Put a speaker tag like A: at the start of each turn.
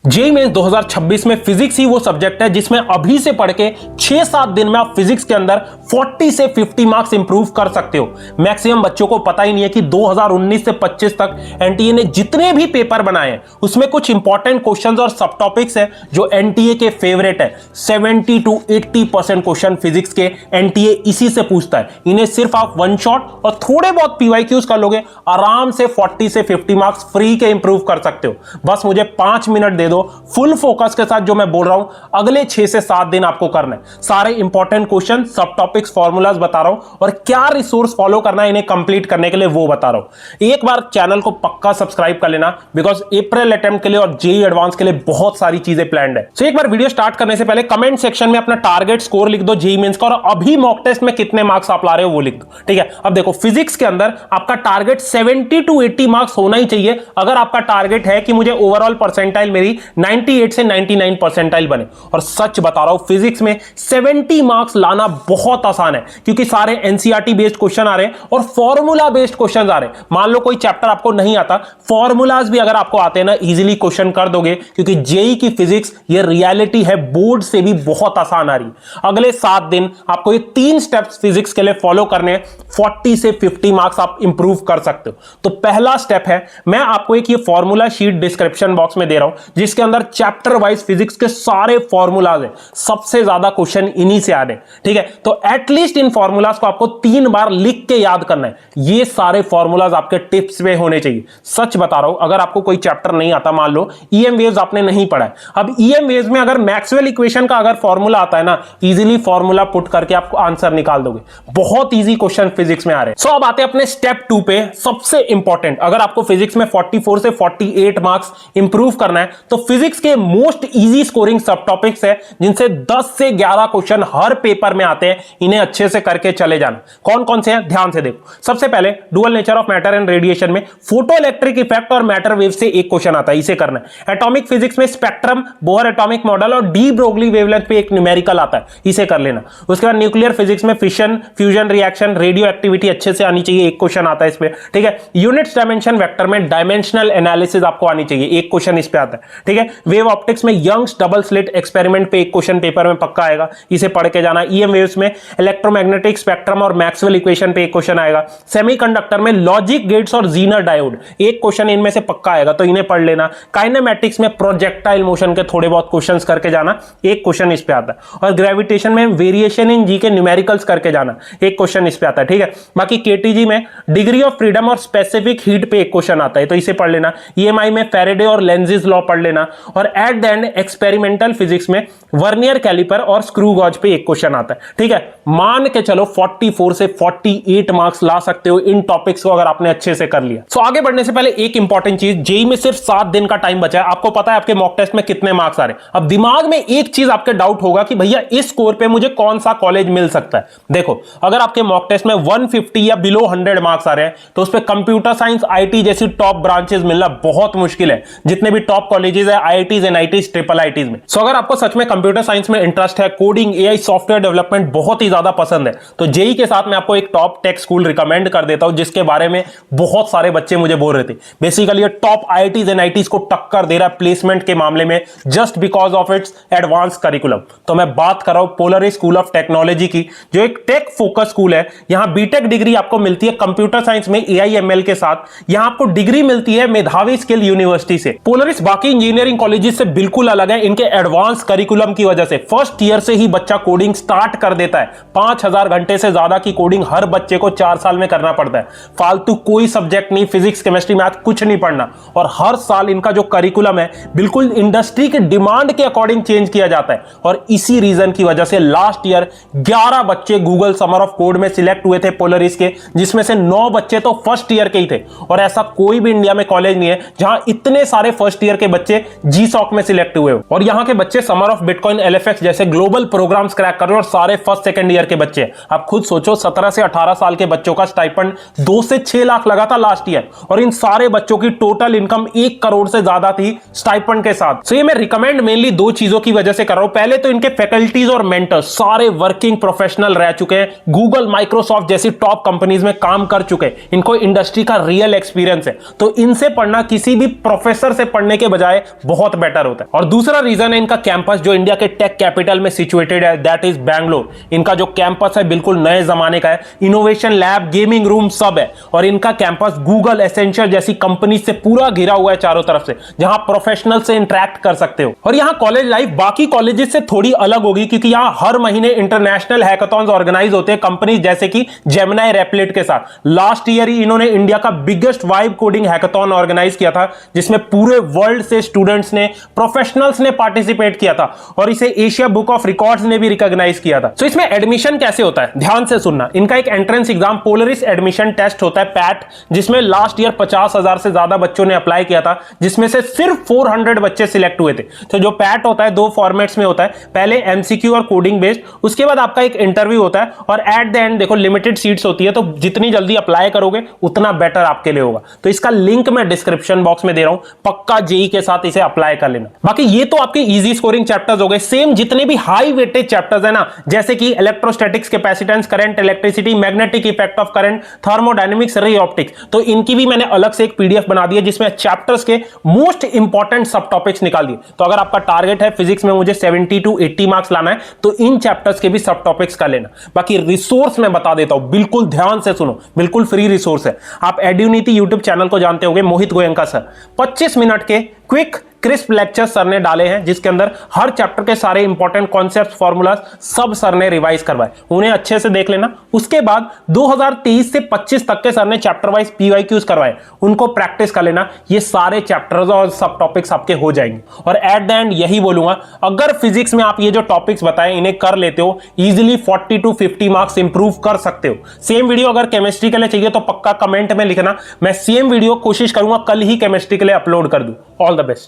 A: JEE mains 2026 में physics ही वो subject है जिसमें अभी से पढ़ के 6-7 दिन में आप फिजिक्स के अंदर 40 से 50 मार्क्स इंप्रूव कर सकते हो। मैक्सिमम बच्चों को पता ही नहीं है कि 2019 से 25 तक एनटीए ने जितने भी पेपर बनाए हैं उसमें कुछ इंपॉर्टेंट क्वेश्चंस और सब टॉपिक्स हैं जो एनटीए के फेवरेट है। 70 to 80% क्वेश्चन फिजिक्स के एनटीए इसी से पूछता है। इन्हें सिर्फ आप वन शॉट और थोड़े बहुत पीवाईक्यूज कर लोगे, आराम से 40 से 50 मार्क्स फ्री के इंप्रूव कर सकते हो। बस मुझे 5 मिनट दे दो फुल फोकस के साथ। जो मैं बोल रहा हूं अगले 6 से 7 दिन आपको करना है। सारे इंपॉर्टेंट क्वेश्चन, सब टॉपिक्स, फॉर्मूलाज बता रहा हूं और क्या रिसोर्स फॉलो करना है इन्हें कंप्लीट करने के लिए वो बता रहा हूं। एक बार चैनल को पक्का सब्सक्राइब कर लेना बिकॉज अप्रैल अटेम्प्ट के लिए और जेईई एडवांस के लिए बहुत सारी चीजें प्लान्ड है। सो एक बार वीडियो स्टार्ट करने से पहले कमेंट सेक्शन में अपना टारगेट स्कोर लिख दो जेईई मेंस का और अभी मॉक टेस्ट में कितने मार्क्स आप ला रहे हो वो लिख दो। ठीक है, अब देखो फिजिक्स के अंदर आपका टारगेट 70 to 80 मार्क्स होना ही चाहिए। अगर आपका टारगेट है कि मुझे ओवरऑल परसेंटाइल मेरी 98 से 99 परसेंटाइल बने, और सच बता रहा हूं फिजिक्स में 70 मार्क्स लाना बहुत आसान है क्योंकि सारे एनसीईआरटी बेस्ड क्वेश्चन आ रहे हैं और फॉर्मूला बेस्ड क्वेश्चन आ रहे हैं। मान लो कोई चैप्टर आपको नहीं आता, फॉर्मूलाज भी अगर आपको आते हैं ना इजीली क्वेश्चन कर दोगे क्योंकि जेईई की फिजिक्स ये रियलिटी है, बोर्ड से भी बहुत आसान आ रही है। अगले 7 दिन आपको ये 3 स्टेप्स फिजिक्स के लिए फॉलो करने हैं। 40 से 50 मार्क्स आप इंप्रूव कर सकते हो। तो पहला स्टेप है, मैं आपको एक ये फॉर्मूला शीट डिस्क्रिप्शन बॉक्स में दे रहा हूं जिसके अंदर चैप्टर वाइज फिजिक्स के सारे फॉर्मूलाज हैं। सबसे ज्यादा क्वेश्चन इन्हीं से आ रहे हैं। ठीक है, तो एटलीस्ट इन फॉर्मूलाज को आपको 3 बार लिख के याद करना है। ये सारे फॉर्मूलाज आपके टिप्स में होने चाहिए। सच बता रहा हूं, अगर आपको कोई चैप्टर नहीं आता, मान लो ईएम वेव्स आपने नहीं पढ़ा है, अब ईएम वेव्स में अगर मैक्सवेल इक्वेशन का अगर फॉर्मूला आता है ना, इजीली फॉर्मूला पुट करके आपको आंसर निकाल दोगे। बहुत इजी क्वेश्चन फिजिक्स में आ रहे हैं। सो अब आते हैं अपने स्टेप 2 पे। सबसे इंपॉर्टेंट, अगर आपको फिजिक्स में 44 से 48 मार्क्स इंप्रूव करना है तो फिजिक्स के मोस्ट इजी स्कोरिंग सब टॉपिक्स है जिनसे 10 से 11 क्वेश्चन हर पेपर में आते हैं। इन्हें अच्छे से करके चले जाना। कौन कौन से हैं ध्यान से देखो। सबसे पहले dual nature of matter and radiation में फोटो इलेक्ट्रिक इफेक्ट और मैटर वेव से एक क्वेश्चन आता है, इसे करना है। एटॉमिक फिजिक्स में स्पेक्ट्रम, बोहर एटॉमिक मॉडल और डी ब्रोगली वेवलेंथ पे एक न्यूमेरिकल आता है, इसे कर लेना। उसके बाद न्यूक्लियर फिजिक्स में fission, fusion reaction, radio activity अच्छे से आनी चाहिए, एक क्वेश्चन आता है इस पे। ठीक है, यूनिट्स डायमेंशन वेक्टर में डायमेंशनल एनालिसिस आपको आनी चाहिए, एक क्वेश्चन इस पे आता है। ठीक है, वेव ऑप्टिक्स में यंग्स डबल स्लिट एक्सपेरिमेंट पे एक क्वेश्चन पेपर में पक्का आएगा, इसे पढ़ के जाना। ईएम वेव्स में इलेक्ट्रोमैग्नेटिक स्पेक्ट्रम और मैक्सवेल इक्वेशन पे एक क्वेश्चन आएगा। सेमीकंडक्टर में लॉजिक गेट्स और जीनर डायोड, एक क्वेश्चन इनमें से पक्का आएगा, तो इन्हें पढ़ लेना। काइनेमैटिक्स में प्रोजेक्टाइल मोशन के थोड़े बहुत क्वेश्चंस करके जाना, एक क्वेश्चन इस पे आता है। और ग्रेविटेशन में वेरिएशन इन जी के न्यूमेरिकल्स करके जाना, एक क्वेश्चन इस पे आता है। ठीक है, बाकी केटीजी में डिग्री ऑफ फ्रीडम और स्पेसिफिक हीट पे एक क्वेश्चन आता है, तो इसे पढ़ लेना। ईएमआई में फैराडे और लेंजिस लॉ पढ़ लेना। और at the end experimental physics में वर्नियर कैलिपर और स्क्रू गॉज पे एक क्वेश्चन आता है। ठीक है, मान के चलो 44 से 48 मार्क्स ला सकते हो इन टॉपिक्स को अगर आपने अच्छे से कर लिया। सो आगे बढ़ने से पहले एक इंपॉर्टेंट चीज, जेईई में सिर्फ 7 दिन का टाइम बचा है। आपको पता है आपके मॉक टेस्ट में कितने मार्क्स आ रहे हैं। अब दिमाग में एक चीज आपके डाउट होगा कि भैया इस स्कोर पे मुझे कौन सा कॉलेज मिल सकता है। देखो, अगर आपके मॉक टेस्ट में 150 या बिलो 100 मार्क्स आ रहे हैं तो उस पे कंप्यूटर साइंस, आईटी जैसी टॉप ब्रांचेस मिलना बहुत मुश्किल है। जितने भी टॉप कॉलेजेस है, आईआईटीज, एनआईटीज, ट्रिपल आईटीज में। सो अगर आपको सच में कंप्यूटर साइंस में इंटरेस्ट है, कोडिंग, एआई, सॉफ्टवेयर डेवलपमेंट बहुत ही ज्यादा पसंद है, तो जेईई के साथ मैं आपको एक टॉप टेक स्कूल रिकमेंड कर देता हूं जिसके बारे में बहुत सारे बच्चे मुझे बोल रहे थे। बेसिकली ये टॉप आईआईटीज, एनआईटीज को टक्कर दे रहा है प्लेसमेंट के मामले में just because of its advance curriculum. तो मैं बात कर रहा हूं पोलरिस स्कूल ऑफ टेक्नोलॉजी की, जो एक टेक फोकस स्कूल है। यहां बीटेक डिग्री आपको मिलती है कंप्यूटर साइंस में एआई एमएल के साथ। यहां आपको डिग्री मिलती है मेधावी स्किल यूनिवर्सिटी से। पोलरिस बाकी इंजीनियरिंग कॉलेजेस से बिल्कुल अलग है इनके एडवांस करिकुलम की वजह से। फर्स्ट ईयर से ही बच्चा कोडिंग स्टार्ट कर देता है। 5000 घंटे से ज्यादा की कोडिंग हर बच्चे को 4 साल में करना पड़ता है। फालतू कोई सब्जेक्ट नहीं, फिजिक्स, केमिस्ट्री, मैथ कुछ नहीं पढ़ना। और हर साल इनका जो करिकुलम है बिल्कुल इंडस्ट्री के डिमांड के अकॉर्डिंग चेंज किया जाता है। और इसी रीजन की वजह से लास्ट ईयर 11 बच्चे गूगल समर ऑफ कोड में सिलेक्ट हुए थे पोलरिस के, जिसमें से 9 बच्चे तो फर्स्ट ईयर के ही थे। और ऐसा कोई भी इंडिया में कॉलेज नहीं है जहां इतने सारे फर्स्ट ईयर के बच्चे जीसॉक में सिलेक्ट हुए हो। और यहां के बच्चे समर ऑफ बिटकॉइन, एलएफएक्स जैसे ग्लोबल प्रोग्राम्स क्रैक कर रहे हो और सारे फर्स्ट सेकंड ईयर के बच्चे। आप खुद सोचो, 17 से 18 साल के बच्चों का स्टाइपेंड 2 से 6 लाख लगा था लास्ट ईयर, और इन सारे बच्चों की टोटल इनकम 1 करोड़ से ज्यादा थी स्टाइपेंड के साथ। सो ये मैं रिकमेंड मेनली 2 चीजों की वजह से कर रहा हूं। पहले तो इनके फैकल्टीज और मेंटर्स सारे वर्किंग प्रोफेशनल रह चुके हैं, गूगल, माइक्रोसॉफ्ट जैसी टॉप कंपनीज में काम कर चुके हैं, इनको इंडस्ट्री का रियल एक्सपीरियंस है। तो इनसे पढ़ना, किसी भी प्रोफेसर से पढ़ने के बजाय बहुत बेटर होता है। और दूसरा रीजन है इनका कैंपस, जो इंडिया के टेक कैपिटल में सिचुएटेड है, दैट इज बैंगलोर। इनका जो कैंपस है बिल्कुल नए जमाने का है, इनोवेशन लैब, गेमिंग रूम सब है। और इनका कैंपस गूगल, एसेंशियल जैसी कंपनी से पूरा घिरा हुआ है चारों तरफ से, जहां प्रोफेशनल से इंटरेक्ट कर सकते हो। और यहां कॉलेज लाइफ बाकी कॉलेजेस से थोड़ी अलग होगी, क्योंकि यहां हर महीने इंटरनेशनल हैकाथॉन्स ऑर्गेनाइज होते हैं कंपनीज जैसे कि जेमिनी, रेपलेट के साथ। लास्ट ईयर ही इन्होंने इंडिया का biggest vibe coding hackathon organize किया था, जिसमें पूरे वर्ल्ड से स्टूडेंट्स ने, प्रोफेशनल्स ने पार्टिसिपेट किया था, और इसे एशिया बुक ऑफ रिकॉर्ड्स ने भी रिकॉग्नाइज किया था। तो इसमें एडमिशन कैसे होता है, ध्यान से सुनना। इनका एक entrance exam, Polaris admission test होता है, पैट, जिसमें लास्ट ईयर 50,000 से ज्यादा बच्चों ने अप्लाई किया था, जिसमें से सिर्फ 400 बच्चे सिलेक्ट हुए थे। तो जो पैट होता है 2 फॉर्मेट्स में होता है, पहले एमसीक्यू और कोडिंग बेस्ड, उसके बाद आपका एक इंटरव्यू होता है, और एट द एंड देखो लिमिटेड सीट्स होती है, तो जितनी जल्दी अप्लाई करोगे उतना बेटर आपके लिए होगा। तो इसका लिंक मैं डिस्क्रिप्शन बॉक्स में दे रहा हूं, पक्का जेई के साथ इसे अप्लाई कर लेना। बाकी ये तो आपके इजी स्कोरिंग चैप्टर्स हो गए। सेम जितने भी हाई वेटेज चैप्टर्स है ना, जैसे कि electrostatics, capacitance, current, electricity, magnetic effect of current, thermodynamics, ray optics, तो इनकी भी मैंने अलग से एक पीडीएफ बना दी है, जिसमें चैप्टर्स के मोस्ट इंपॉर्टेंट सब टॉपिक्स निकाल दिए। तो अगर आपका टारगेट है फिजिक्स में मुझे 70 to 80 मार्क्स लाना है, तो इन चैप्टर्स के भी सब टॉपिक्स का लेना। बाकी रिसोर्स मैं बता देता हूं, बिल्कुल ध्यान से सुनो, बिल्कुल फ्री रिसोर्स है। आप एड्यूनिटी यूट्यूब चैनल को जानते होंगे, मोहित गोयंका सर, 25 मिनट के क्विक क्रिस्प लेक्चर सर ने डाले हैं, जिसके अंदर हर चैप्टर के सारे इंपॉर्टेंट कॉन्सेप्ट्स, फॉर्मूलाज सब सर ने रिवाइज करवाए, उन्हें अच्छे से देख लेना। उसके बाद 2023 से 25 तक के सर ने चैप्टर वाइज पीवाईक्यूज करवाए, उनको प्रैक्टिस कर लेना। ये सारे चैप्टर्स और सब टॉपिक्स आपके हो जाएंगे। और एट द एंड यही बोलूंगा, अगर फिजिक्स में आप ये जो टॉपिक्स बताए इन्हें कर लेते हो, इजीली 40 to 50 मार्क्स इंप्रूव कर सकते हो। सेम वीडियो अगर केमिस्ट्री के लिए चाहिए तो पक्का कमेंट में लिखना, मैं सेम वीडियो कोशिश करूंगा कल ही केमिस्ट्री के लिए अपलोड कर दूं। All the best.